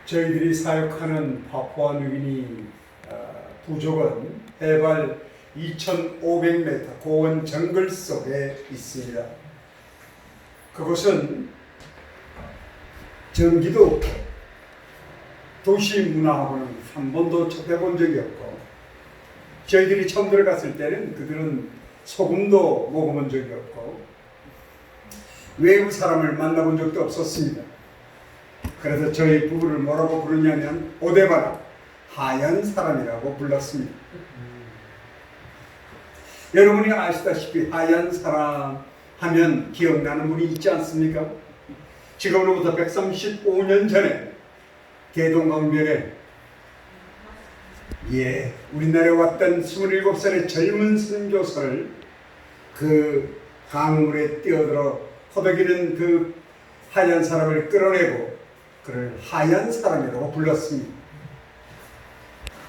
저희들이 사역하는 파푸아뉴기니 부족은 해발 2,500m 고원 정글 속에 있습니다. 그곳은 전기도 없고 도시 문화하고는 한 번도 접해본 적이 없고, 저희들이 처음 들어갔을 때는 그들은 소금도 먹어본 적이 없고 외국 사람을 만나본 적도 없었습니다. 그래서 저희 부부를 뭐라고 부르냐면 오데바라, 하얀 사람이라고 불렀습니다. 여러분이 아시다시피 하얀 사람 하면 기억나는 분이 있지 않습니까? 지금으로부터 135년 전에 대동강변에 우리나라에 왔던 27살의 젊은 선교사를 그 강물에 뛰어들어 허덕이는 그 하얀 사람을 끌어내고 그를 하얀 사람이라고 불렀습니다.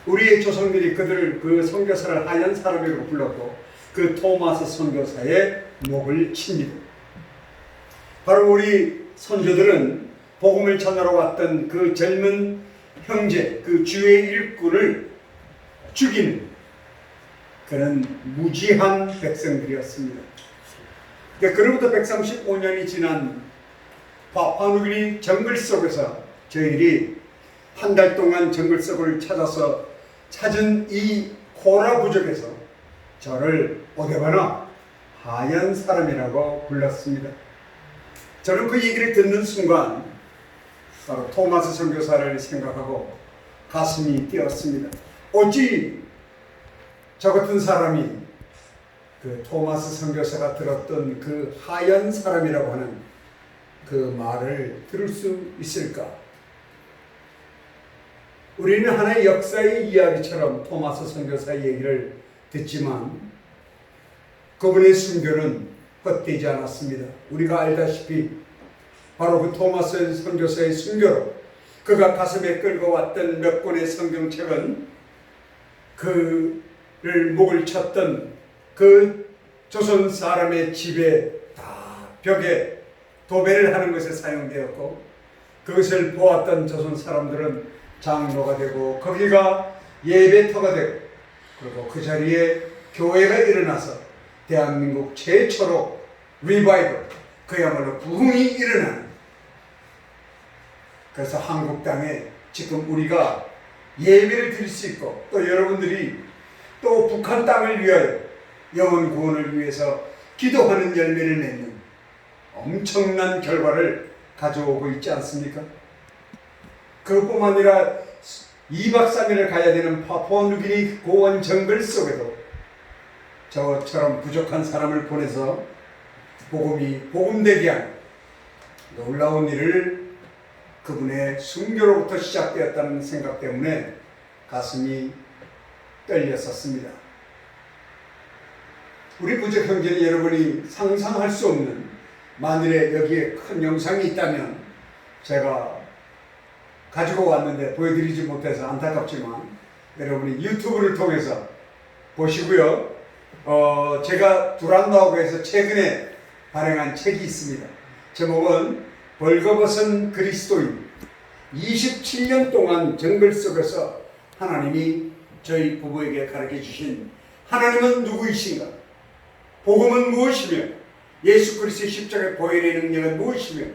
우리의 조상들이 그들을, 그 선교사를 하얀 사람이라고 불렀고 그 토마스 선교사의 목을 칩니다. 바로 우리 선조들은 복음을 전하러 왔던 그 젊은 형제, 그 주의 일꾼을 죽이는 그런 무지한 백성들이었습니다. 그로부터 135년이 지난 파푸아뉴기니 정글 속에서 저희들이 한 달 동안 정글 속을 찾아서 찾은 이 코라 부족에서 저를 오데바나, 하얀 사람이라고 불렀습니다. 저는 그 얘기를 듣는 순간 바로 토마스 선교사를 생각하고 가슴이 뛰었습니다. 어찌 저 같은 사람이 그 토마스 선교사가 들었던 그 하얀 사람이라고 하는 그 말을 들을 수 있을까? 우리는 하나의 역사의 이야기처럼 토마스 선교사의 얘기를 듣지만 그분의 순교는 헛되지 않았습니다. 우리가 알다시피 바로 그 토마스 선교사의 순교로 그가 가슴에 끌고 왔던 몇 권의 성경책은 그를 목을 쳤던 그 조선 사람의 집에 다 벽에 도배를 하는 것에 사용되었고, 그것을 보았던 조선 사람들은 장로가 되고 거기가 예배터가 되고, 그리고 그 자리에 교회가 일어나서 대한민국 최초로 리바이벌, 그야말로 부흥이 일어나는, 그래서 한국 땅에 지금 우리가 예배를 드릴 수 있고 또 여러분들이 또 북한 땅을 위하여 영혼 구원을 위해서 기도하는 열매를 맺는 엄청난 결과를 가져오고 있지 않습니까? 그것뿐만 아니라 2박 3일을 가야 되는 파푸아뉴기니 고원 정글 속에도 저처럼 부족한 사람을 보내서 복음이 복음되게 하는 놀라운 일을 그분의 순교로부터 시작되었다는 생각 때문에 가슴이 떨렸었습니다. 우리 부족 형제는 여러분이 상상할 수 없는, 만일에 여기에 큰 영상이 있다면 제가 가지고 왔는데 보여드리지 못해서 안타깝지만 여러분이 유튜브를 통해서 보시고요. 제가 두란노하고에서 최근에 발행한 책이 있습니다. 제목은 벌거벗은 그리스도인, 27년 동안 정글 속에서 하나님이 저희 부부에게 가르쳐 주신 하나님은 누구이신가, 복음은 무엇이며, 예수 그리스도의 십자가의 보혈의 능력은 무엇이며,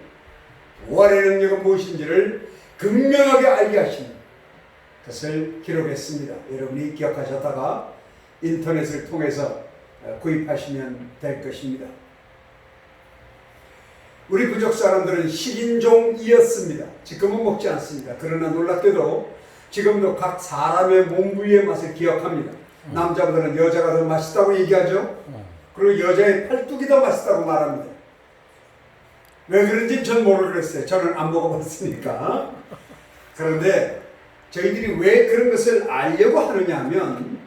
부활의 능력은 무엇인지를 극명하게 알게 하신 것을 기록했습니다. 여러분이 기억하셨다가 인터넷을 통해서 구입하시면 될 것입니다. 우리 부족 사람들은 식인종이었습니다. 지금은 먹지 않습니다. 그러나 놀랍게도 지금도 각 사람의 몸 부위의 맛을 기억합니다. 남자보다는 여자가 더 맛있다고 얘기하죠. 그리고 여자의 팔뚝이 더 맛있다고 말합니다. 왜 그런지 전 모르겠어요. 저는 안 먹어봤으니까. 그런데 저희들이 왜 그런 것을 알려고 하느냐 하면,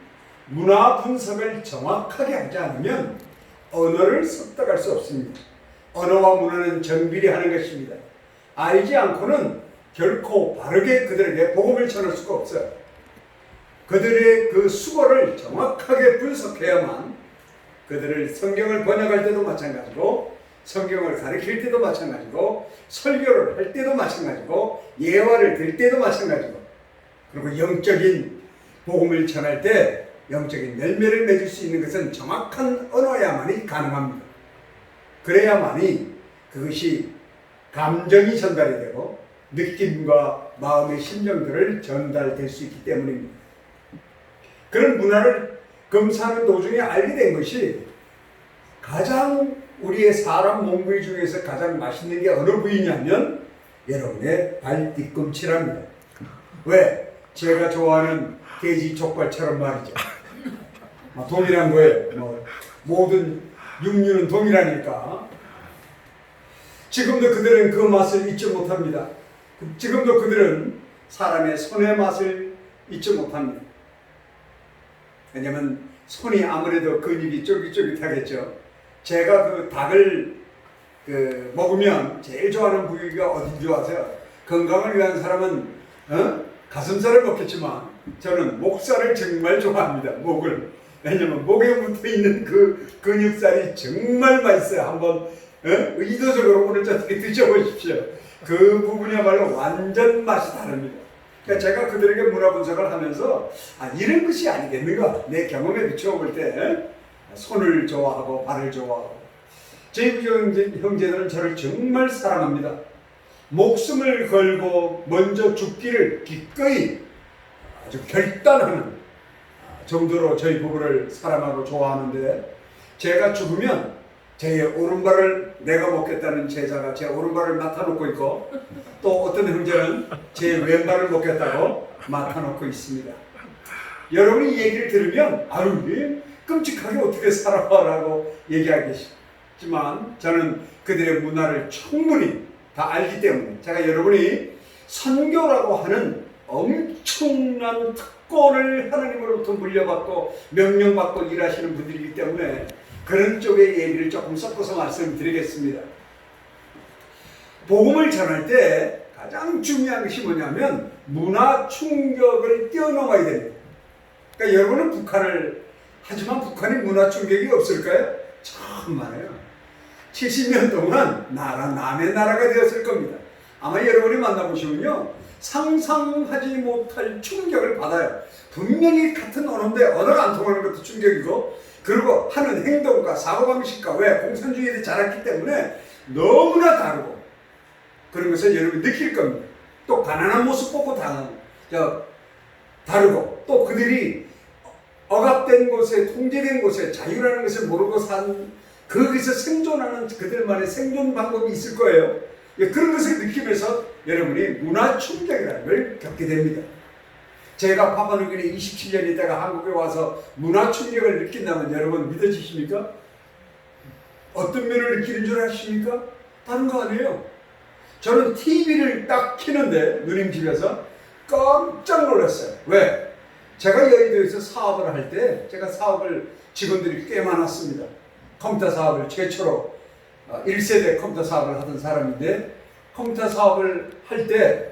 문화 분석을 정확하게 하지 않으면 언어를 습득할 수 없습니다. 언어와 문화는 정비례하는 것입니다. 알지 않고는 결코 바르게 그들에게 복음을 전할 수가 없어요. 그들의 그 수고를 정확하게 분석해야만 그들을 성경을 번역할 때도 마찬가지고, 성경을 가르칠 때도 마찬가지고, 설교를 할 때도 마찬가지고, 예화를 들 때도 마찬가지고, 그리고 영적인 복음을 전할 때 영적인 열매를 맺을 수 있는 것은 정확한 언어야만이 가능합니다. 그래야만이 그것이 감정이 전달이 되고 느낌과 마음의 심정들을 전달될 수 있기 때문입니다. 그런 문화를 검사하는 도중에 알게 된 것이 가장 우리의 사람 몸 부위 중에서 가장 맛있는 게 어느 부위냐면 여러분의 발 뒤꿈치랍니다. 왜? 제가 좋아하는 돼지 족발처럼 말이죠. 동일한 거예요. 모든 육류는 동일하니까. 지금도 그들은 그 맛을 잊지 못합니다. 지금도 그들은 사람의 손의 맛을 잊지 못합니다. 왜냐면 손이 아무래도 근육이 쫄깃쫄깃하겠죠. 제가 그 닭을 먹으면 제일 좋아하는 부위가 어딘 줄 아세요? 건강을 위한 사람은 가슴살을 먹겠지만 저는 목살을 정말 좋아합니다. 목을. 왜냐면 목에 붙어있는 그 근육살이 정말 맛있어요. 한번 의도적으로 오늘 저녁에 드셔보십시오. 그 부분이야말로 완전 맛이 다릅니다. 그러니까 제가 그들에게 문화 분석을 하면서 이런 것이 아니겠는가, 내 경험에 비추어볼 때 손을 좋아하고 발을 좋아하고, 저희 형제들은 저를 정말 사랑합니다. 목숨을 걸고 먼저 죽기를 기꺼이 아주 결단하는 정도로 저희 부부를 사랑하고 좋아하는데, 제가 죽으면 제 오른발을 내가 먹겠다는 제자가 제 오른발을 맡아놓고 있고, 또 어떤 형제는 제 왼발을 먹겠다고 맡아놓고 있습니다. 여러분이 이 얘기를 들으면 아유 끔찍하게 어떻게 살아라고 얘기하겠지만, 저는 그들의 문화를 충분히 다 알기 때문에, 제가 여러분이 선교라고 하는 엄청난 특권을 하나님으로부터 물려받고 명령받고 일하시는 분들이기 때문에 그런 쪽의 얘기를 조금 섞어서 말씀드리겠습니다. 복음을 전할 때 가장 중요한 것이 뭐냐면 문화 충격을 뛰어넘어야 됩니다. 그러니까 여러분은 하지만 북한이 문화 충격이 없을까요? 참 많아요. 70년 동안 남의 나라가 되었을 겁니다. 아마 여러분이 만나보시면요, 상상하지 못할 충격을 받아요. 분명히 같은 언어인데 언어가 안 통하는 것도 충격이고, 그리고 하는 행동과 사고방식과, 왜? 공산주의에 자랐기 때문에 너무나 다르고, 그런 것을 여러분이 느낄 겁니다. 또 가난한 모습 보고 다르고, 또 그들이 억압된 곳에, 통제된 곳에 자유라는 것을 모르고 거기서 생존하는 그들만의 생존 방법이 있을 거예요. 그런 것을 느끼면서 여러분이 문화 충격이라는 걸 겪게 됩니다. 제가 파푸아뉴기니에 27년 있다가 한국에 와서 문화 충격을 느낀다면 여러분 믿어지십니까? 어떤 면을 느끼는 줄 아십니까? 다른 거 아니에요. 저는 TV를 딱 켜는데 누님 집에서 깜짝 놀랐어요. 왜? 제가 여의도에서 사업을 할 때, 제가 직원들이 꽤 많았습니다. 컴퓨터 사업을 최초로 1세대 컴퓨터 사업을 하던 사람인데, 컴퓨터 사업을 할 때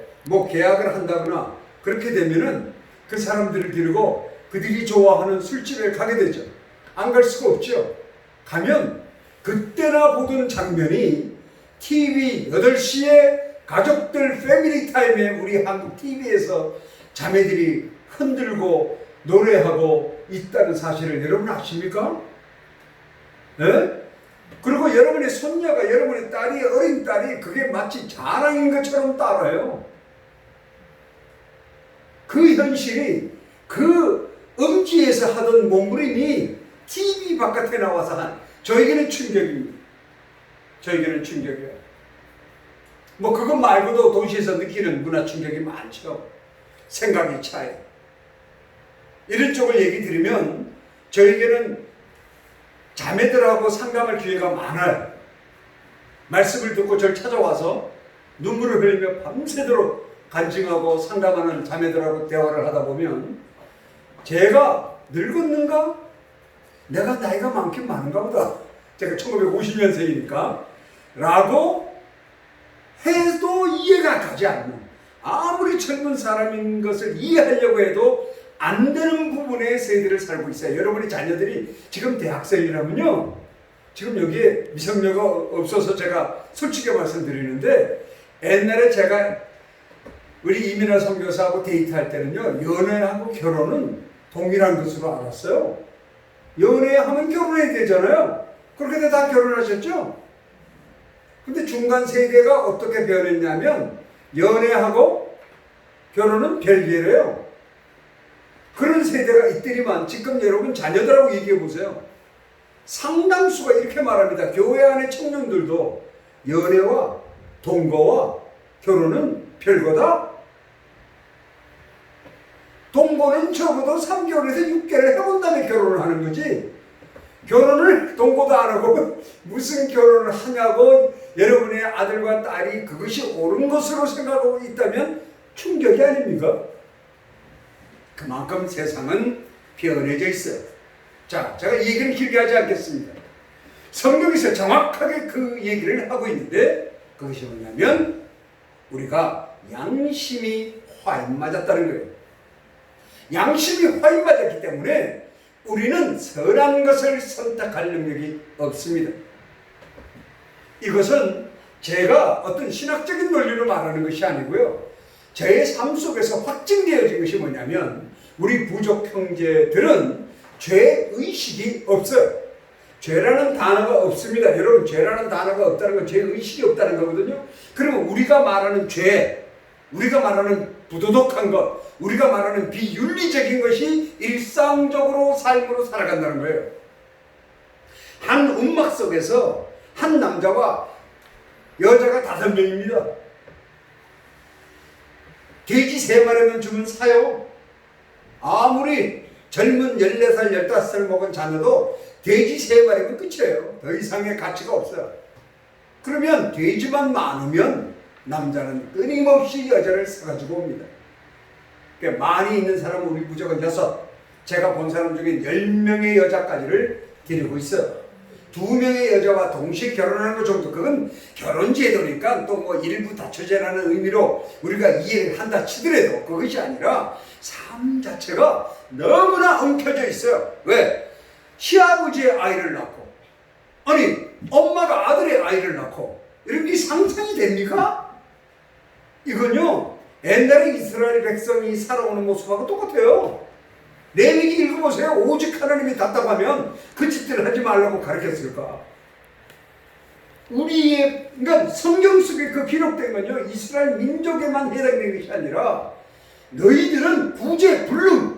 계약을 한다거나 그렇게 되면은 그 사람들을 데리고 그들이 좋아하는 술집에 가게 되죠. 안 갈 수가 없죠. 가면 그때나 보던 장면이 TV 8시에 가족들 패밀리 타임에 우리 한국 TV에서 자매들이 흔들고 노래하고 있다는 사실을 여러분 아십니까? 네? 그리고 여러분의 손녀가, 여러분의 딸이, 어린 딸이 그게 마치 자랑인 것처럼 따라요. 그 현실이, 그 음지에서 하던 몸부림이 TV 바깥에 나와서 저에게는 충격입니다. 저에게는 충격이에요. 그것 말고도 도시에서 느끼는 문화 충격이 많죠. 생각의 차이. 이런 쪽을 얘기 드리면 저에게는 자매들하고 상담할 기회가 많아요. 말씀을 듣고 저를 찾아와서 눈물을 흘리며 밤새도록 간증하고 상담하는 자매들하고 대화를 하다 보면, 제가 늙었는가? 내가 나이가 많긴 많은가 보다. 제가 1950년생이니까 라고 해도 이해가 가지 않는, 아무리 젊은 사람인 것을 이해하려고 해도 안 되는 부분의 세대를 살고 있어요. 여러분의 자녀들이 지금 대학생이라면요, 지금 여기에 미성년자가 없어서 제가 솔직히 말씀드리는데, 옛날에 제가 우리 이민아 선교사하고 데이트할 때는요, 연애하고 결혼은 동일한 것으로 알았어요. 연애하면 결혼해야 되잖아요. 그렇게 다 결혼하셨죠? 근데 중간 세대가 어떻게 변했냐면, 연애하고 결혼은 별개래요. 그런 세대가 있더니만 지금 여러분 자녀들하고 얘기해 보세요. 상당수가 이렇게 말합니다. 교회 안의 청년들도 연애와 동거와 결혼은 별거다. 동거는 적어도 3개월에서 6개월 해본 다음에 결혼을 하는 거지. 결혼을 동거도 안 하고 무슨 결혼을 하냐고 여러분의 아들과 딸이 그것이 옳은 것으로 생각하고 있다면 충격이 아닙니까? 그만큼 세상은 변해져 있어요. 자, 제가 이 얘기를 길게 하지 않겠습니다. 성경에서 정확하게 그 얘기를 하고 있는데 그것이 뭐냐면 우리가 양심이 화인 맞았다는 거예요. 양심이 화인 맞았기 때문에 우리는 선한 것을 선택할 능력이 없습니다. 이것은 제가 어떤 신학적인 논리로 말하는 것이 아니고요. 저의 삶 속에서 확증되어진 것이 뭐냐면 우리 부족 형제들은 죄의식이 없어요. 죄라는 단어가 없습니다. 여러분, 죄라는 단어가 없다는 건 죄의식이 없다는 거거든요. 그러면 우리가 말하는 죄, 우리가 말하는 부도덕한 것, 우리가 말하는 비윤리적인 것이 일상적으로 삶으로 살아간다는 거예요. 한 움막 속에서 한 남자와 여자가 5명입니다. 돼지 3마리만 주면 사요. 아무리 젊은 14살, 15살 먹은 자녀도 돼지 3마리면 끝이에요. 더 이상의 가치가 없어요. 그러면 돼지만 많으면 남자는 끊임없이 여자를 사가지고 옵니다. 그러니까 많이 있는 사람은 우리 부족은 6. 제가 본 사람 중에 10명의 여자까지를 데리고 있어요. 2명의 여자와 동시에 결혼하는 것 정도, 그건 결혼제도니까 또 뭐 일부 다처제라는 의미로 우리가 이해를 한다 치더라도 그것이 아니라 삶 자체가 너무나 엉켜져 있어요. 왜? 시아버지의 아이를 낳고, 아니 엄마가 아들의 아이를 낳고, 이런 게 상상이 됩니까? 이건요 옛날에 이스라엘 백성이 살아오는 모습하고 똑같아요. 레위기 읽어보세요. 오직 하나님이 답답하면 그 짓들을 하지 말라고 가르쳤을까? 그러니까 성경 속에 그 기록된 건요 이스라엘 민족에만 해당되는 것이 아니라 너희들은 구제불능,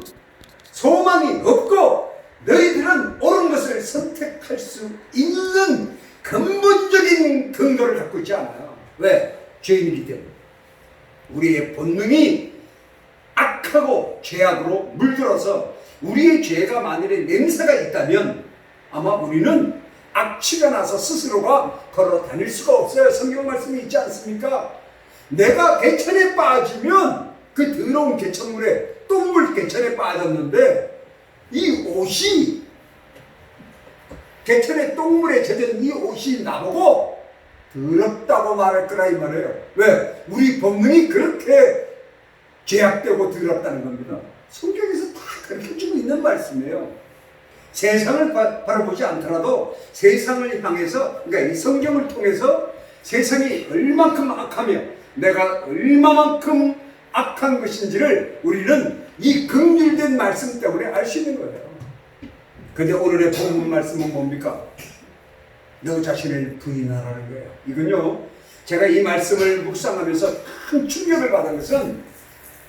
소망이 없고 너희들은 옳은 것을 선택할 수 있는 근본적인 근거를 갖고 있지 않아요. 왜? 죄인이기 때문에. 우리의 본능이 악하고 죄악으로 물들어서 우리의 죄가 만일에 냄새가 있다면 아마 우리는 악취가 나서 스스로가 걸어 다닐 수가 없어요. 성경 말씀이 있지 않습니까? 내가 개천에 빠지면 그 더러운 개천물에 똥물 개천에 빠졌는데 이 옷이 개천의 똥물에 젖은 이 옷이 나보고 더럽다고 말할 거라 이 말이에요. 왜? 우리 본능이 그렇게 죄악되고 더럽다는 겁니다. 성경에서 다 가르쳐주고 있는 말씀이에요. 세상을 바라보지 않더라도 세상을 향해서, 그러니까 이 성경을 통해서 세상이 얼만큼 악하며 내가 얼마만큼 악한 것인지를 우리는 이 긍휼된 말씀 때문에 알 수 있는 거예요. 근데 오늘의 본문 말씀은 뭡니까? 너 자신을 부인하라는 거예요. 이건요, 제가 이 말씀을 묵상하면서 큰 충격을 받은 것은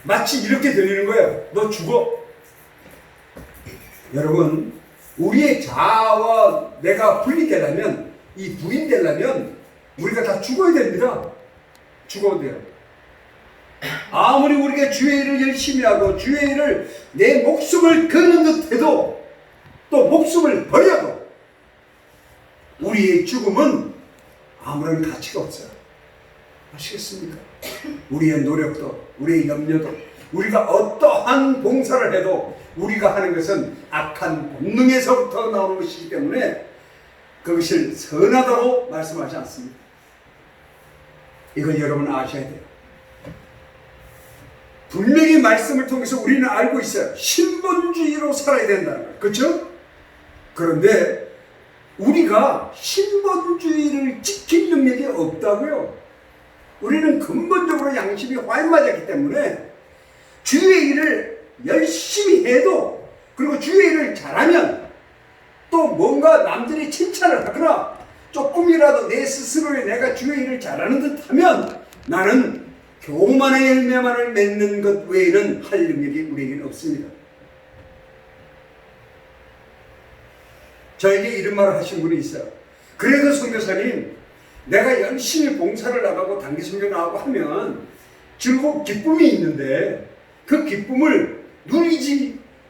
마치 이렇게 들리는 거예요. 너 죽어. 여러분, 우리의 자아와 내가 분리되려면, 이 부인되려면 우리가 다 죽어야 됩니다. 죽어야 돼요. 아무리 우리가 주의 일을 열심히 하고 주의 일을 내 목숨을 거는 듯 해도 또 목숨을 버려도 우리의 죽음은 아무런 가치가 없어요. 아시겠습니까? 우리의 노력도 우리의 염려도 우리가 어떠한 봉사를 해도 우리가 하는 것은 악한 본능에서부터 나오는 것이기 때문에 그것을 선하다고 말씀하지 않습니다. 이건 여러분 아셔야 돼요. 분명히 말씀을 통해서 우리는 알고 있어요. 신본주의로 살아야 된다는 거예요. 그렇죠? 그런데 우리가 신본주의를 지킬 능력이 없다고요. 우리는 근본적으로 양심이 화인맞았기 때문에 주의 일을 열심히 해도, 그리고 주의 일을 잘하면 또 뭔가 남들이 칭찬을 하거나 조금이라도 내 스스로에 내가 주의 일을 잘하는 듯 하면 나는 교만의 열매만을 맺는 것 외에는 할 능력이 우리에게는 없습니다. 저에게 이런 말을 하신 분이 있어요. 그래도 선교사님, 내가 열심히 봉사를 나가고 단기 선교 나가고 하면 즐겁고 기쁨이 있는데 그 기쁨을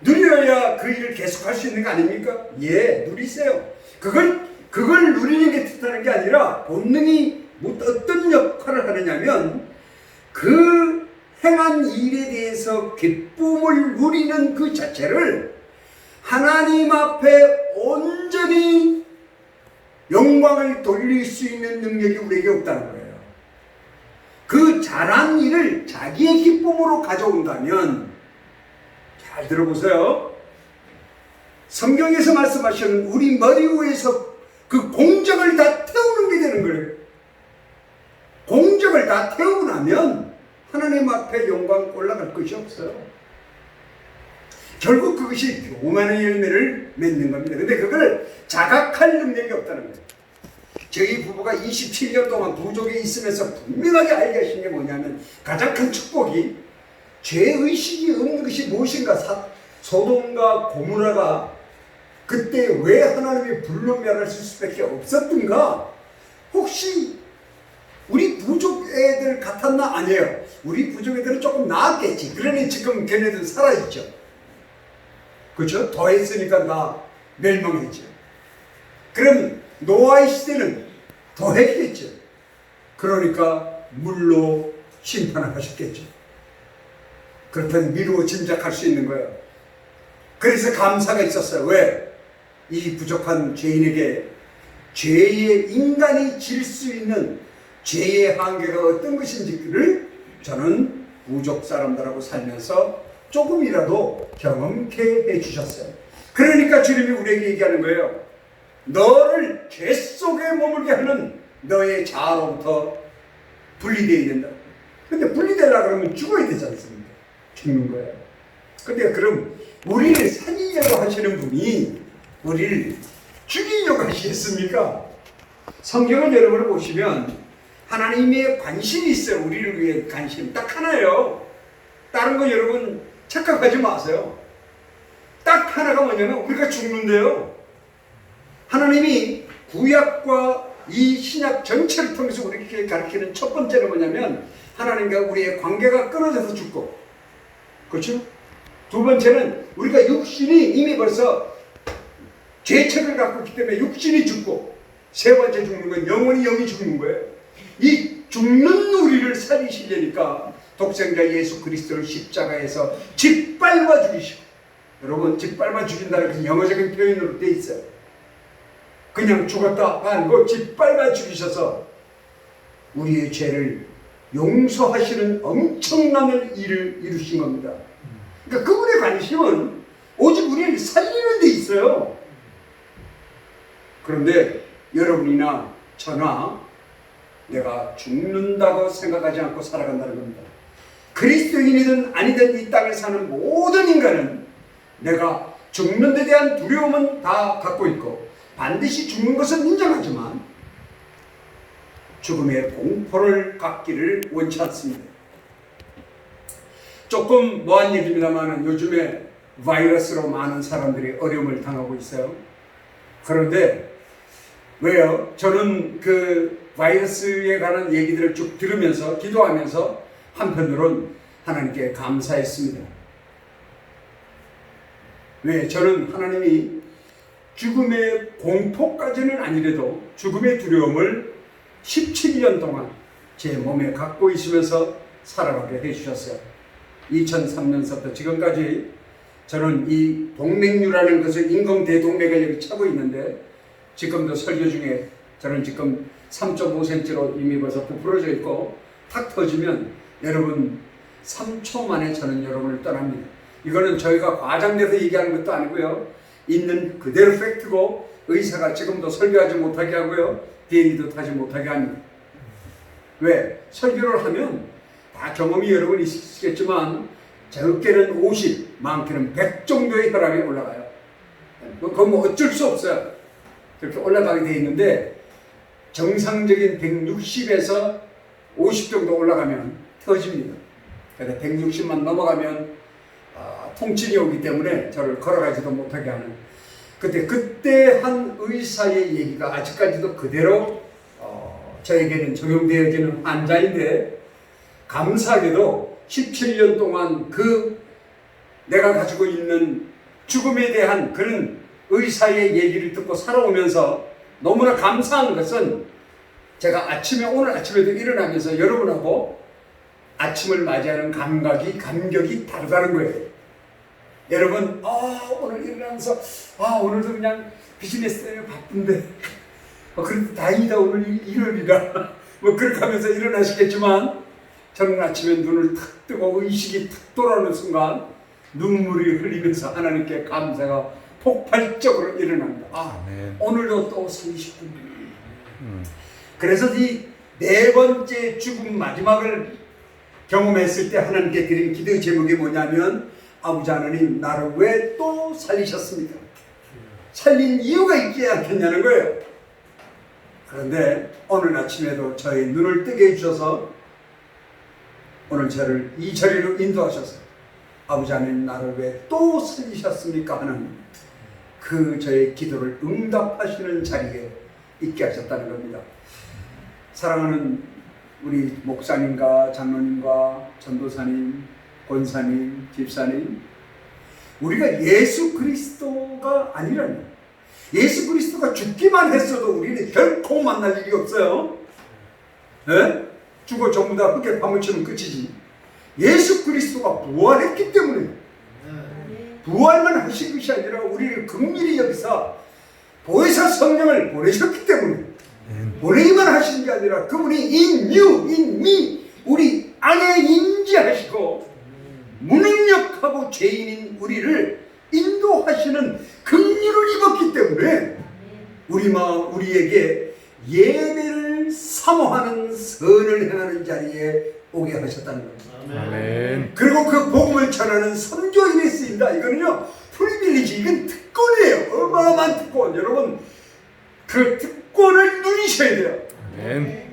누려야 그 일을 계속할 수 있는 거 아닙니까? 예, 누리세요. 그걸 누리는 게 뜻하는 게 아니라 본능이 어떤 역할을 하느냐면 그 행한 일에 대해서 기쁨을 누리는 그 자체를 하나님 앞에 온전히 영광을 돌릴 수 있는 능력이 우리에게 없다는 거예요. 그 잘한 일을 자기의 기쁨으로 가져온다면, 잘 들어보세요. 성경에서 말씀하시는 우리 머리 위에서 그 공적을 다 태우는 게 되는 거예요. 공적을 다 태우고 나면 하나님 앞에 영광 올라갈 것이 없어요. 결국 그것이 교만의 열매를 맺는 겁니다. 근데 그걸 자각할 능력이 없다는 거예요. 저희 부부가 27년 동안 부족에 있으면서 분명하게 알게 하신 게 뭐냐면, 가장 큰 축복이 죄의식이 없는 것이 무엇인가. 소돔과 고모라가 그때 왜 하나님이 불로 멸할 수밖에 없었던가. 혹시 우리 부족 애들 같았나? 아니에요. 우리 부족 애들은 조금 나았겠지. 그러니 지금 걔네들 살아있죠. 그렇죠? 더 했으니까 다 멸망했죠. 그럼 노아의 시대는 더 했겠죠. 그러니까 물로 심판을 하셨겠죠. 그렇다면 미루어 짐작할 수 있는 거예요. 그래서 감사가 있었어요. 왜? 이 부족한 죄인에게 죄의 인간이 질 수 있는 죄의 한계가 어떤 것인지를 저는 부족 사람들하고 살면서 조금이라도 경험케 해주셨어요. 그러니까 주님이 우리에게 얘기하는 거예요. 너를 죄 속에 머물게 하는 너의 자아로부터 분리되어야 된다. 근데 분리되려고 그러면 죽어야 되지 않습니까? 죽는 거예요. 근데 그럼 우리를 살리려고 하시는 분이 우리를 죽이려고 하시겠습니까? 성경을 여러분을 보시면 하나님의 관심이 있어요. 우리를 위해 관심 딱 하나예요. 다른 거 여러분 착각하지 마세요. 딱 하나가 뭐냐면 우리가 죽는데요. 하나님이 구약과 이 신약 전체를 통해서 우리에게 가르치는 첫 번째는 뭐냐면 하나님과 우리의 관계가 끊어져서 죽고, 그렇죠? 두 번째는 우리가 육신이 이미 벌써 죄책을 갖고 있기 때문에 육신이 죽고, 세 번째 죽는 건 영원히 영이 죽는 거예요. 이 죽는 우리를 살리시려니까 독생자 예수 그리스도를 십자가에서 짓밟아 죽이시고, 여러분 짓밟아 죽인다는 그 영어적인 표현으로 돼 있어요. 그냥 죽었다가 아니고 짓밟아 죽이셔서 우리의 죄를 용서하시는 엄청난 일을 이루신 겁니다. 그러니까 그분의 관심은 오직 우리를 살리는 데 있어요. 그런데 여러분이나 저나 내가 죽는다고 생각하지 않고 살아간다는 겁니다. 그리스도인이든 아니든 이 땅에 사는 모든 인간은 내가 죽는 데 대한 두려움은 다 갖고 있고 반드시 죽는 것은 인정하지만 죽음의 공포를 갖기를 원치 않습니다. 조금 뭐한 얘기입니다만 요즘에 바이러스로 많은 사람들이 어려움을 당하고 있어요. 그런데 왜요? 저는 그 바이러스에 관한 얘기들을 쭉 들으면서 기도하면서 한편으론 하나님께 감사했습니다. 왜? 저는 하나님이 죽음의 공포까지는 아니래도 죽음의 두려움을 17년 동안 제 몸에 갖고 있으면서 살아가게 해주셨어요. 2003년서부터 지금까지 저는 이 동맥류라는 것을 인공대동맥을 여기 차고 있는데 지금도 설교 중에 저는 지금 3.5cm로 이미 벌써 부풀어져 있고 탁 터지면 여러분 3초 만에 저는 여러분을 떠납니다. 이거는 저희가 과장돼서 얘기하는 것도 아니고요. 있는 그대로 팩트고 의사가 지금도 설교하지 못하게 하고요. 비행기도 타지 못하게 합니다. 왜? 설교를 하면 다 경험이 여러 번 있으시겠지만 적게는 50, 많게는 100 정도의 혈압이 올라가요. 그건 뭐 어쩔 수 없어요. 그렇게 올라가게 돼 있는데 정상적인 160에서 50 정도 올라가면 터집니다. 그래서 160만 넘어가면 통증이 오기 때문에 저를 걸어가지도 못하게 하는. 그때 한 의사의 얘기가 아직까지도 그대로 저에게는 적용되어지는 환자인데, 감사하게도 17년 동안 내가 가지고 있는 죽음에 대한 그런 의사의 얘기를 듣고 살아오면서 너무나 감사한 것은, 제가 오늘 아침에도 일어나면서 여러분하고 아침을 맞이하는 감격이 다르다는 거예요. 여러분, 오늘 일어나면서, 오늘도 그냥 비즈니스 때문에 바쁜데, 그래도 다행이다, 오늘 일요일이라. 그렇게 하면서 일어나시겠지만, 저는 아침에 눈을 탁 뜨고 의식이 탁 돌아오는 순간, 눈물이 흘리면서 하나님께 감사가 폭발적으로 일어납니다. 오늘도 또 살리셨군요. 그래서 이 네 번째 죽음 마지막을 경험했을 때 하나님께 드린 기도의 제목이 뭐냐면, 아버지 하나님, 나를 왜 또 살리셨습니까? 살린 이유가 있지 않겠냐는 거예요. 그런데 오늘 아침에도 저의 눈을 뜨게 해주셔서 오늘 저를 이 자리로 인도하셔서, 아버지 하나님, 나를 왜 또 살리셨습니까? 하는 저의 기도를 응답하시는 자리에 있게 하셨다는 겁니다. 사랑하는 우리 목사님과 장로님과 전도사님, 권사님, 집사님, 우리가 예수 그리스도가 아니라면, 예수 그리스도가 죽기만 했어도 우리는 결코 만날 일이 없어요. 네? 죽어 전부 다 흙에 파묻히면 끝이지. 예수 그리스도가 부활했기 때문에, 부활만 하신 것이 아니라 우리를 긍휼히 여기사 보혜사 성령을 보내셨기 때문에, 보내기만 하신 게 아니라 그분이 in you, in me, 우리 안에 임재하시고 무능력하고 죄인인 우리를 인도하시는 긍휼을 입었기 때문에 우리에게 예배를 사모하는 선을 행하는 자리에 오게 하셨다는 겁니다. 아멘. 그리고 그 복음을 전하는 선교인에 쓰인다. 이거는요, 프리빌리지, 이건 특권이에요. 어마어마한 특권. 여러분, 그 특권을 누리셔야 돼요. 아멘.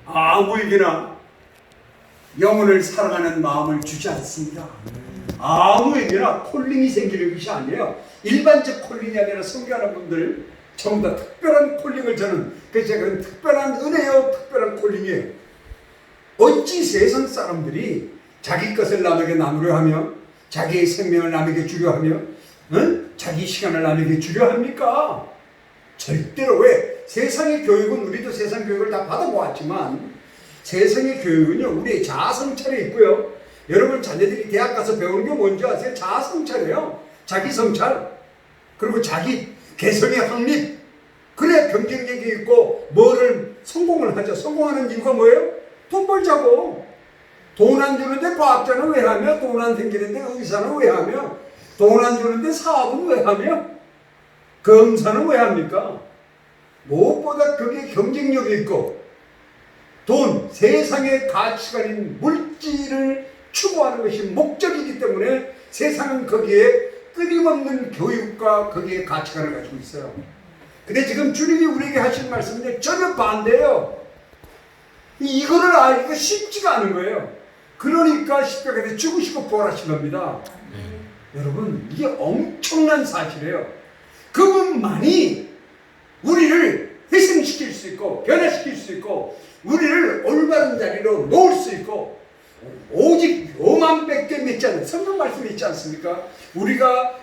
아무에게나 영혼을 사랑하는 마음을 주지 않습니다. 아무에게나 콜링이 생기는 것이 아니에요. 일반적 콜링이 아니라 성교하는 분들 전부 다 특별한 콜링을 저는, 그래서 제가 특별한 은혜요, 특별한 콜링이에요. 어찌 세상 사람들이 자기 것을 남에게 나누려 하며, 자기의 생명을 남에게 주려 하며, 자기 시간을 남에게 주려 합니까? 절대로. 왜? 세상의 교육은, 우리도 세상 교육을 다 받아보았지만, 세상의 교육은요, 우리의 자아 성찰에 있고요. 여러분 자녀들이 대학 가서 배우는 게 뭔지 아세요? 자아 성찰이에요. 자기 성찰. 그리고 자기 개성의 확립. 그래야 경쟁력이 있고 뭐를 성공을 하죠. 성공하는 이유가 뭐예요? 돈 벌자고. 돈 안 주는데 과학자는 왜 하며, 돈 안 생기는데 의사는 왜 하며, 돈 안 주는데 사업은 왜 하며, 검사는 왜 합니까? 무엇보다 그게 경쟁력이 있고, 돈, 세상의 가치관인 물질을 추구하는 것이 목적이기 때문에 세상은 거기에 끊임없는 교육과 거기에 가치관을 가지고 있어요. 근데 지금 주님이 우리에게 하신 말씀인데 전혀 반대예요. 이거를 알기가 쉽지가 않은 거예요. 그러니까 십자가에서 죽으시고 부활하신 겁니다. 여러분, 이게 엄청난 사실이에요. 그분만이 우리를 회생시킬 수 있고 변화시킬 수 있고 우리를 올바른 자리로 놓을 수 있고, 오직 교만밖에 믿지 않는 성경 말씀이 있지 않습니까? 우리가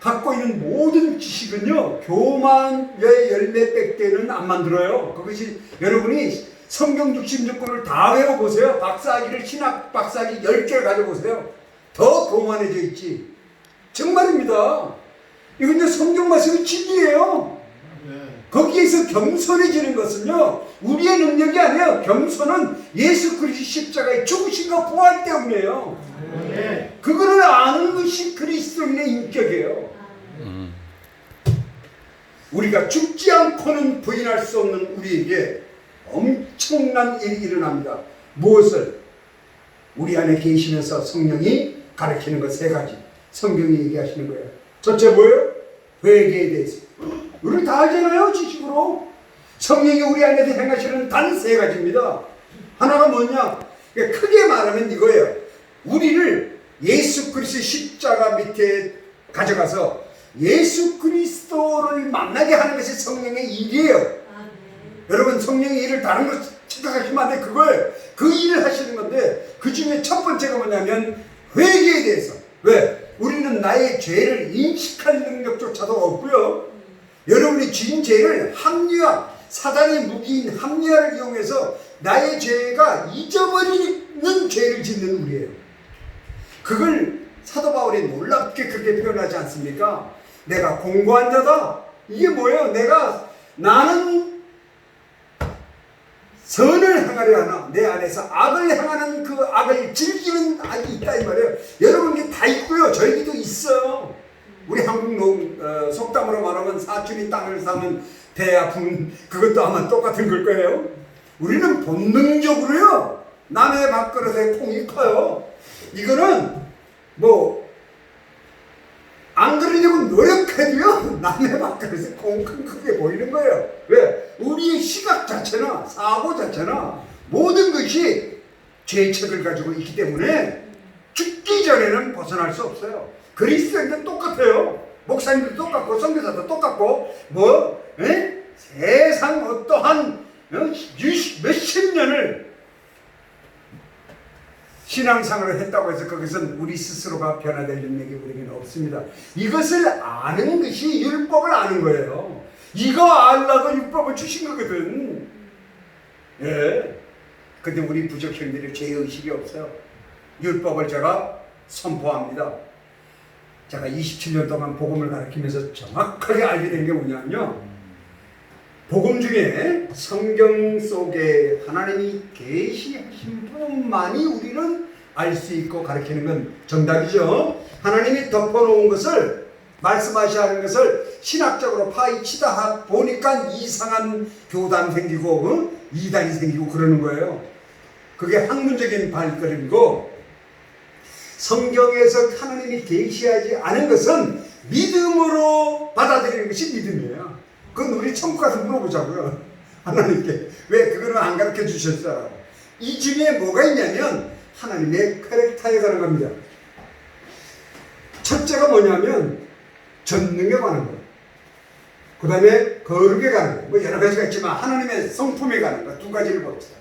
갖고 있는 모든 지식은요, 교만의 열매밖에는 안 만들어요. 그것이 여러분이 성경 66권을 다 외워보세요. 박사학위를, 신학 박사학위 10개를 가져보세요. 더 교만해져 있지. 정말입니다. 이건 이제 성경 말씀이 진리예요. 거기에서 겸손해지는 것은요, 우리의 능력이 아니에요. 겸손은 예수 그리스도 십자가의 죽으심과 부활 때문이에요. 그거를 아는 것이 그리스도인의 인격이에요. 우리가 죽지 않고는 부인할 수 없는 우리에게 엄청난 일이 일어납니다. 무엇을? 우리 안에 계시면서 성령이 가르치는 것 세 가지. 성경이 얘기하시는 거예요. 첫째 뭐예요? 회개에 대해서. 우리 다 알잖아요, 지식으로. 성령이 우리 안에서 행하시는 단 세 가지입니다. 하나가 뭐냐? 크게 말하면 이거예요. 우리를 예수 그리스도의 십자가 밑에 가져가서 예수 그리스도를 만나게 하는 것이 성령의 일이에요. 여러분, 성령의 일을 다른 걸 생각하시면 안 돼. 그거예요. 그 일을 하시는 건데, 그 중에 첫 번째가 뭐냐면 회개에 대해서. 왜? 우리는 나의 죄를 인식할 능력조차도 없고요. 여러분이 지은 죄를 합리화, 사단의 무기인 합리화를 이용해서 나의 죄가 잊어버리는 죄를 짓는 우리예요. 그걸 사도 바울이 놀랍게 그렇게 표현하지 않습니까? 내가 공고한 자다. 이게 뭐예요? 나는 선을 행하려 하나 내 안에서 악을 행하는 그 악을 즐기는 악이 있다 이 말이에요. 여러분이 다 있고요. 저희도 있어요. 우리 한국 속담으로 말하면 사촌이 땅을 사면 배 아픈 그것도 아마 똑같은 걸 거예요. 우리는 본능적으로요. 남의 밥그릇에 콩이 커요. 이거는 안 그러려고 노력해도요, 남의 밥그릇에 콩 크게 보이는 거예요. 왜? 우리의 시각 자체나 사고 자체나 모든 것이 죄책을 가지고 있기 때문에 죽기 전에는 벗어날 수 없어요. 그리스도인도 똑같아요. 목사님도 똑같고 선교사도 똑같고 세상 어떠한 몇십 년을 신앙생활을 했다고 해서 그것은 우리 스스로가 변화될 능력이 우리에게는 없습니다. 이것을 아는 것이 율법을 아는 거예요. 이거 알라고 율법을 주신 거거든. 예. 근데 우리 부족형들이 죄의식이 없어요. 율법을 제가 선포합니다. 제가 27년 동안 복음을 가르치면서 정확하게 알게 된 게 뭐냐면요. 복음 중에 성경 속에 하나님이 계시하신 부분만이 우리는 알 수 있고 가르치는 건 정답이죠. 하나님이 덮어놓은 것을 말씀하셔야 하는 것을 신학적으로 파헤치다 보니까 이상한 교단 생기고 이단이 생기고 그러는 거예요. 그게 학문적인 발걸음이고 성경에서 하나님이 계시하지 않은 것은 믿음으로 받아들이는 것이 믿음이에요. 그건 우리 천국 가서 물어보자고요. 하나님께 왜 그거는 안 가르쳐 주셨어요? 이 중에 뭐가 있냐면 하나님의 캐릭터에 관한 겁니다. 첫째가 뭐냐면 전능에 관한 거예요. 그 다음에 거룩에 관한 거예요. 여러 가지가 있지만 하나님의 성품에 관한 거 두 가지를 봅시다.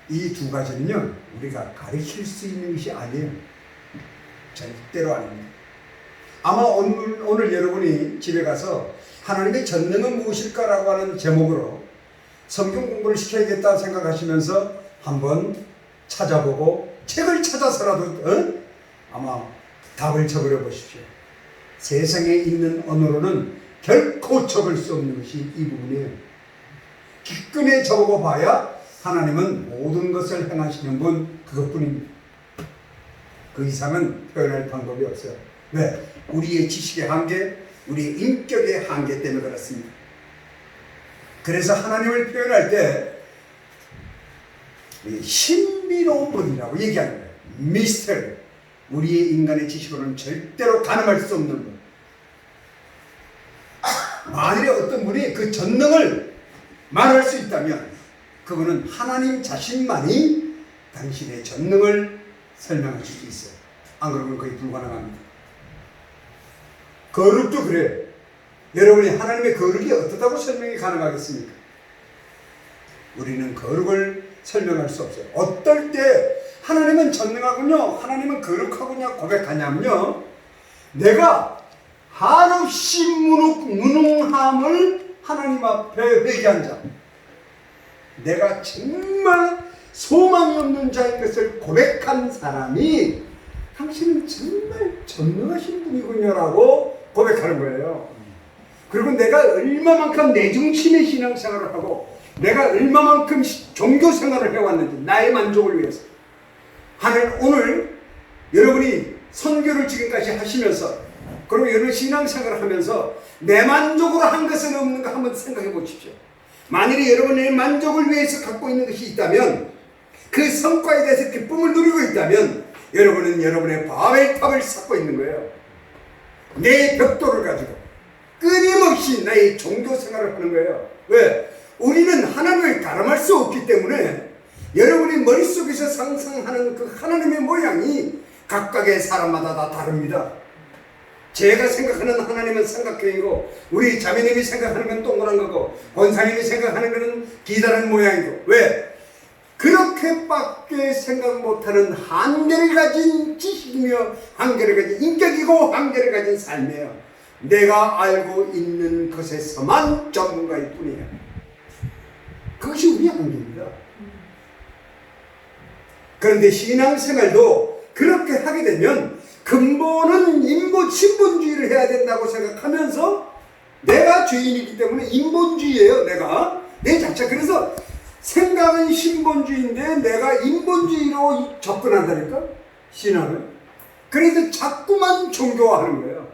이 두 가지는요 우리가 가르칠 수 있는 것이 아니에요. 절대로 아닙니다. 아마 오늘 여러분이 집에 가서 하나님의 전능은 무엇일까라고 하는 제목으로 성경 공부를 시켜야겠다 생각하시면서 한번 찾아보고 책을 찾아서라도 아마 답을 적으려 보십시오. 세상에 있는 언어로는 결코 적을 수 없는 것이 이 부분이에요. 기꺼이 적어 봐야 하나님은 모든 것을 행하시는 분 그것뿐입니다. 그 이상은 표현할 방법이 없어요. 왜? 우리의 지식의 한계, 우리의 인격의 한계 때문에 그렇습니다. 그래서 하나님을 표현할 때 신비로운 분이라고 얘기하는 거예요. 미스터리. 우리의 인간의 지식으로는 절대로 가늠할 수 없는 분. 만일에 어떤 분이 그 전능을 말할 수 있다면 그분은 하나님 자신만이 당신의 전능을 설명할 수 있어요. 안 그러면 거의 불가능합니다. 거룩도 그래요. 여러분이 하나님의 거룩이 어떻다고 설명이 가능하겠습니까? 우리는 거룩을 설명할 수 없어요. 어떨 때 하나님은 전능하군요, 하나님은 거룩하군요 고백하냐면요, 내가 한없이 무능함을 하나님 앞에 회개한 자, 내가 정말 소망이 없는 자인 것을 고백한 사람이 당신은 정말 전능하신 분이군요라고 고백하는 거예요. 그리고 내가 얼마만큼 내중심의 신앙생활을 하고 내가 얼마만큼 종교생활을 해왔는지 나의 만족을 위해서 오늘 여러분이 선교를 지금까지 하시면서 그리고 여러분 신앙생활을 하면서 내 만족으로 한 것은 없는가 한번 생각해 보십시오. 만일에 여러분의 만족을 위해서 갖고 있는 것이 있다면, 그 성과에 대해서 기쁨을 누리고 있다면 여러분은 여러분의 바벨탑을 쌓고 있는 거예요. 내 벽돌을 가지고 끊임없이 나의 종교 생활을 하는 거예요. 왜? 우리는 하나님을 가늠할 수 없기 때문에 여러분이 머릿속에서 상상하는 그 하나님의 모양이 각각의 사람마다 다 다릅니다. 제가 생각하는 하나님은 삼각형이고, 우리 자매님이 생각하는 건 동그란 거고, 권사님이 생각하는 것은 기다란 모양이고. 왜? 그렇게밖에 생각 못하는 한계를 가진 지식이며 한계를 가진 인격이고 한계를 가진 삶이에요. 내가 알고 있는 것에서만 전문가일 뿐이에요. 그것이 우리 한계입니다. 그런데 신앙생활도 그렇게 하게 되면 근본은 신본주의를 해야 된다고 생각하면서, 내가 죄인이기 때문에 인본주의예요. 내가 내 자체. 그래서 생각은 신본주의인데 내가 인본주의로 접근한다니까, 신앙을. 그래서 자꾸만 종교화하는 거예요.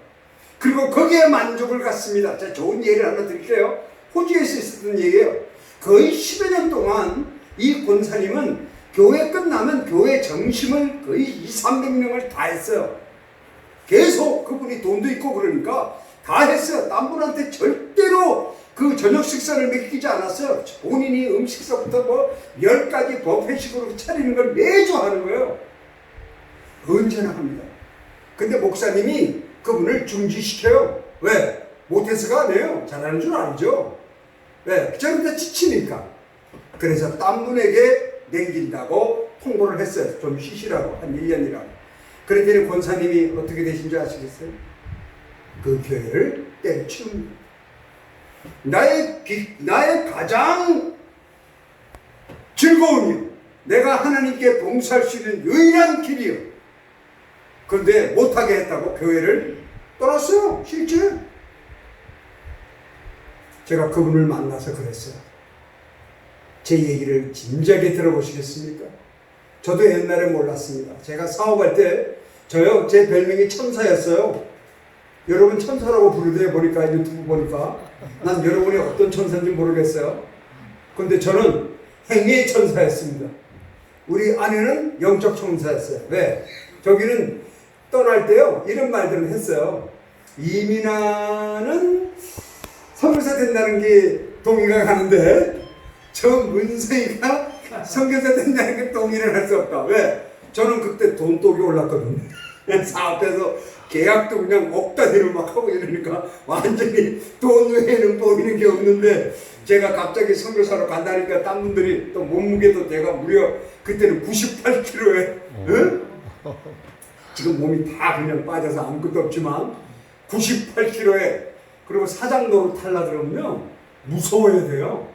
그리고 거기에 만족을 갖습니다. 자, 좋은 예를 하나 드릴게요. 호주에서 있었던 얘기예요. 거의 10여 년 동안 이 권사님은 교회 끝나면 교회 점심을 거의 200~300명을 다 했어요. 계속 그분이 돈도 있고 그러니까 다 했어요. 딴 분한테 절대로 그 저녁 식사를 맡기지 않았어요. 본인이 음식서부터 뭐 10가지 버페식으로 차리는 걸 매주 하는 거예요. 언제나 합니다. 근데 목사님이 그분을 중지시켜요. 왜? 못해서가 아니에요. 잘하는 줄 알죠. 왜? 저는 지치니까. 그래서 딴 분에게 남긴다고 통보를 했어요. 좀 쉬시라고. 한 1년이라고. 그랬더니 권사님이 어떻게 되신 줄 아시겠어요? 그 교회를 때려치웁니다. 나의 가장 즐거움이요, 내가 하나님께 봉사할 수 있는 유일한 길이요. 그런데 못하게 했다고 교회를 떠났어요. 실제 제가 그분을 만나서 그랬어요. 제 얘기를 진지하게 들어보시겠습니까? 저도 옛날에 몰랐습니다. 제가 사업할 때 제 별명이 천사였어요. 여러분 천사라고 부르대요. 보니까 유튜브 보니까 난 여러분이 어떤 천사인지 모르겠어요. 근데 저는 행위의 천사였습니다. 우리 아내는 영적 천사였어요. 왜? 저기는 떠날 때요 이런 말들을 했어요. 이민아는 선교사 된다는 게 동의가 가는데 저 문세이가 선교사 된다는 게 동의를 할 수 없다. 왜? 저는 그때 돈독이 올랐거든요. 사업해서 계약도 그냥 억다 대로 막 하고 이러니까 완전히 돈 외에는 보이는 게 없는데, 제가 갑자기 선교사로 간다니까 딴 분들이 또 몸무게도 내가 무려 그때는 98kg에 응? 지금 몸이 다 그냥 빠져서 아무것도 없지만 98kg에, 그리고 사장도로 탈라들으면요 무서워야 돼요.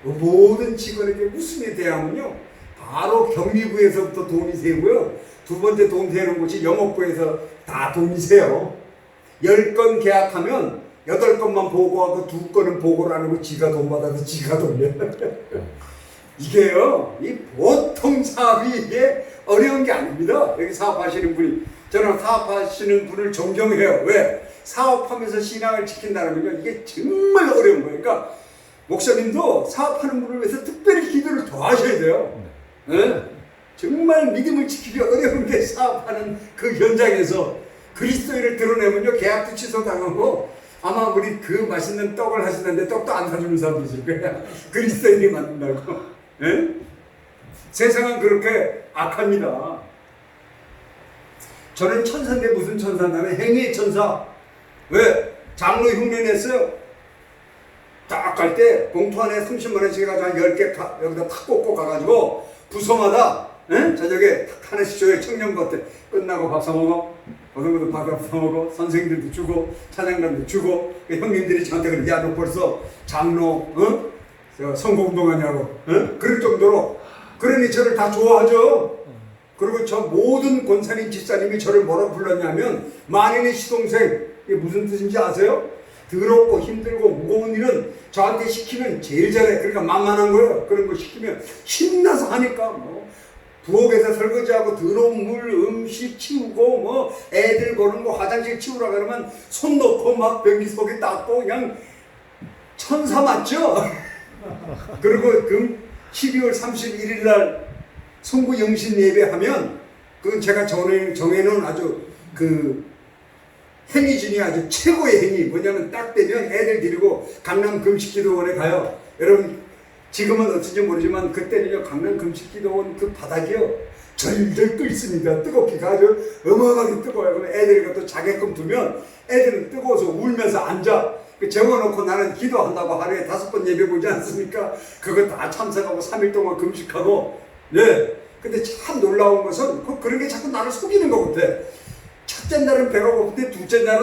모든 직원에게 무슨 일이 대하면요 바로 경리부에서부터 돈이 세고요, 두 번째 돈 세는 곳이 영업부에서 다 돈이 세요. 10건 계약하면 8건만 보고하고 2건은 보고를 안 하고 지가 돈 받아서 지가 돌려. 이게요, 이 보통 사업이 이게 어려운 게 아닙니다. 여기 사업하시는 분이, 저는 사업하시는 분을 존경해요. 왜? 사업하면서 신앙을 지킨다는 건요, 이게 정말 어려운 거예요. 그러니까 목사님도 사업하는 분을 위해서 특별히 기도를 더 하셔야 돼요. 네? 정말 믿음을 지키기 어려운 게 사업하는 그 현장에서 그리스도인을 드러내면요 계약도 취소당하고, 아마 우리 그 맛있는 떡을 하시는데 떡도 안 사주는 사람도 있을 거야. 그리스도인이 만든다고. 네? 세상은 그렇게 악합니다. 저는 천사인데 무슨 천사냐면 행위의 천사. 왜? 장로 흉내 냈어요. 딱 갈 때 봉투 안에 30만 원씩 해가지고 한 10개 여기다 탁 꽂고 가가지고 부서마다 저녁에 탁 하나씩 줘요. 청년부한테. 끝나고 밥 사먹어. 어느 밥 사먹어. 선생님들도 주고 찬양단도 주고. 형님들이 저한테 그래, 야 너 벌써 장로 선거운동하냐고 그럴 정도로. 그러니 저를 다 좋아하죠. 그리고 저 모든 권사님 집사님이 저를 뭐라고 불렀냐면 만인의 시동생. 이게 무슨 뜻인지 아세요? 더럽고 힘들고 무거운 일은 저한테 시키면 제일 잘해. 그러니까 만만한 거예요. 그런 거 시키면 신나서 하니까 뭐 부엌에서 설거지하고 더러운 물 음식 치우고 뭐 애들 보는 거 화장실 치우라 그러면 손 놓고 막 변기 속에 닦고 그냥 천사 맞죠? 그리고 그 12월 31일 날 송구 영신 예배하면 그건 제가 정해놓은 아주 그 행위 중에 아주 최고의 행위 뭐냐면 딱 되면 애들 데리고 강남 금식기도원에 가요. 여러분 지금은 어떤지 모르지만 그때는요 강남 금식기도원 그 바닥이요 절절 끓습니다. 뜨겁기가 아주 어마어마하게 뜨거워요. 그럼 애들이 그것도 자게끔 두면 애들은 뜨거워서 울면서 앉아. 적어놓고 나는 기도한다고 하루에 5번 예배 보지 않습니까? 그거 다 참석하고 3일 동안 금식하고 네. 근데 참 놀라운 것은 그런 게 자꾸 나를 속이는 것 같아. 첫째 날은 배가 고픈데 둘째 날은